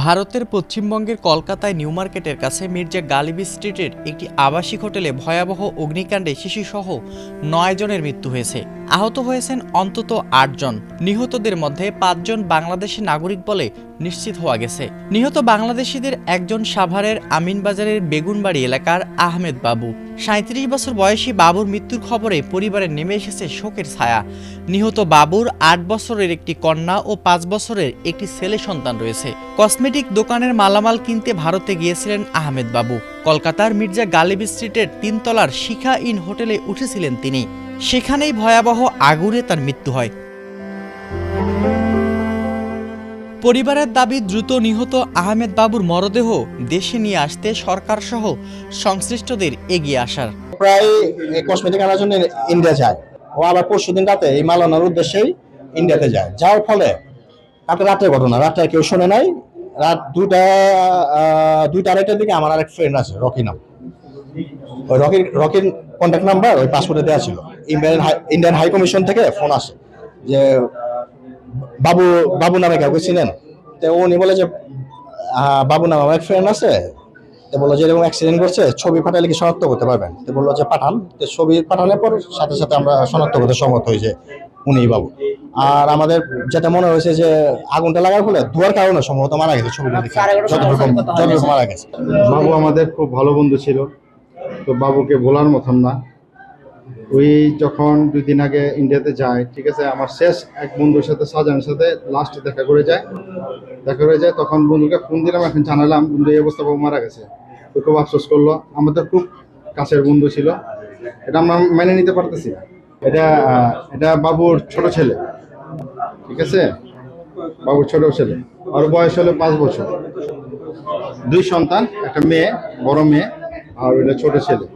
ভারতের পশ্চিমবঙ্গের কলকাতায় নিউ মার্কেটের কাছে মির্জা গালিব স্ট্রিটের একটি আবাসিক হোটেলে ভয়াবহ অগ্নিকাণ্ডে শিশুসহ ৯ জনের মৃত্যু হয়েছে। আহত হয়েছেন অন্তত ৮ জন। নিহতদের মধ্যে ৫ জন বাংলাদেশি নাগরিক বলে নিশ্চিত হওয়া গেছে। নিহত বাংলাদেশিদের একজন সাভারের আমিনবাজারের বেগুনবাড়ি এলাকার আহমেদ বাবু। ৩৭ বছর বয়সী বাবুর মৃত্যুর খবরে পরিবারে নেমে এসেছে শোকের ছায়া। নিহত বাবুর ৮ বছরের একটি কন্যা ও ৫ বছরের একটি ছেলে সন্তান রয়েছে। কসমেটিক দোকানের মালামাল কিনতে ভারতে গিয়েছিলেন আহমেদ বাবু। কলকাতার মির্জা গালিব স্ট্রিটের ৩ তলার শিখা ইন হোটেলে উঠেছিলেন তিনি। সেখানেই ভয়াবহ আগুনে তার মৃত্যু হয়। পরিবারের দাবি, দ্রুত নিহত আহমেদ বাবুর মরদেহ দেশে নিয়ে আসতে সরকার সহ সংশ্লিষ্টদের এগিয়ে আসার। প্রায় কসমেটিক আনার জন্য ইন্ডিয়া যায়। ও আবার পরশুদিন রাতে এই মাল আনার উদ্দেশ্যেই ইন্ডিয়াতে যায়। যাওয়ার ফলে রাতের ঘটনা, রাতে কেউ শোনে নাই। রাত 2টা আড়াইটার দিকে আমার আরেক ফ্রেন্ড আছে, রকি নাম। ওই রকির কন্ট্যাক্ট নাম্বার ওই পাসপোর্টে দেওয়া ছিল। ইন্ডিয়ান হাই কমিশন থেকে ফোন আসে যে বাবু নামে কাউকে চিনেন? তো উনি বলে যে বাবু নামে আমার এক ফ্রেন্ড আছে। তো বললো যে এরকম অ্যাক্সিডেন্ট করছে, ছবি পাঠালে কি শনাক্ত করতে পারবেন? তো বললো যে পাঠান। তো ছবি পাঠানোর পর সাথে সাথে আমরা শনাক্ত করতে সম্মত হই যে উনিই বাবু। আর আমাদের যেটা মনে হয়েছে যে আগুনটা লাগার ফলে ধোয়ার কারণে সম্ভবত মারা গেছে। ছবিটা দেখে যতটুকু মারা গেছে। বাবু আমাদের খুব ভালো বন্ধু ছিল, তো বাবুকে ভোলার মতন না। ওই যখন 2 দিন আগে ইন্ডিয়াতে যায়, ঠিক আছে, আমার শেষ এক বন্ধুর সাথে শাহজাহানের সাথে লাস্টে দেখা করে যায়। তখন বন্ধুকে ফোন দিলাম, এখন জানালাম বন্ধু এই অবস্থা, বাবু মারা গেছে। তো খুব আফসোস করলো। আমাদের খুব কাছের বন্ধু ছিল, এটা আমরা মেনে নিতে পারতেছি না। এটা বাবুর ছোট ছেলে, ঠিক আছে, বাবুর ছোট ছেলে। ওর বয়স হলো 5 বছর। 2 সন্তান, একটা মেয়ে, বড় মেয়ে, আর ওটা ছোট ছেলে।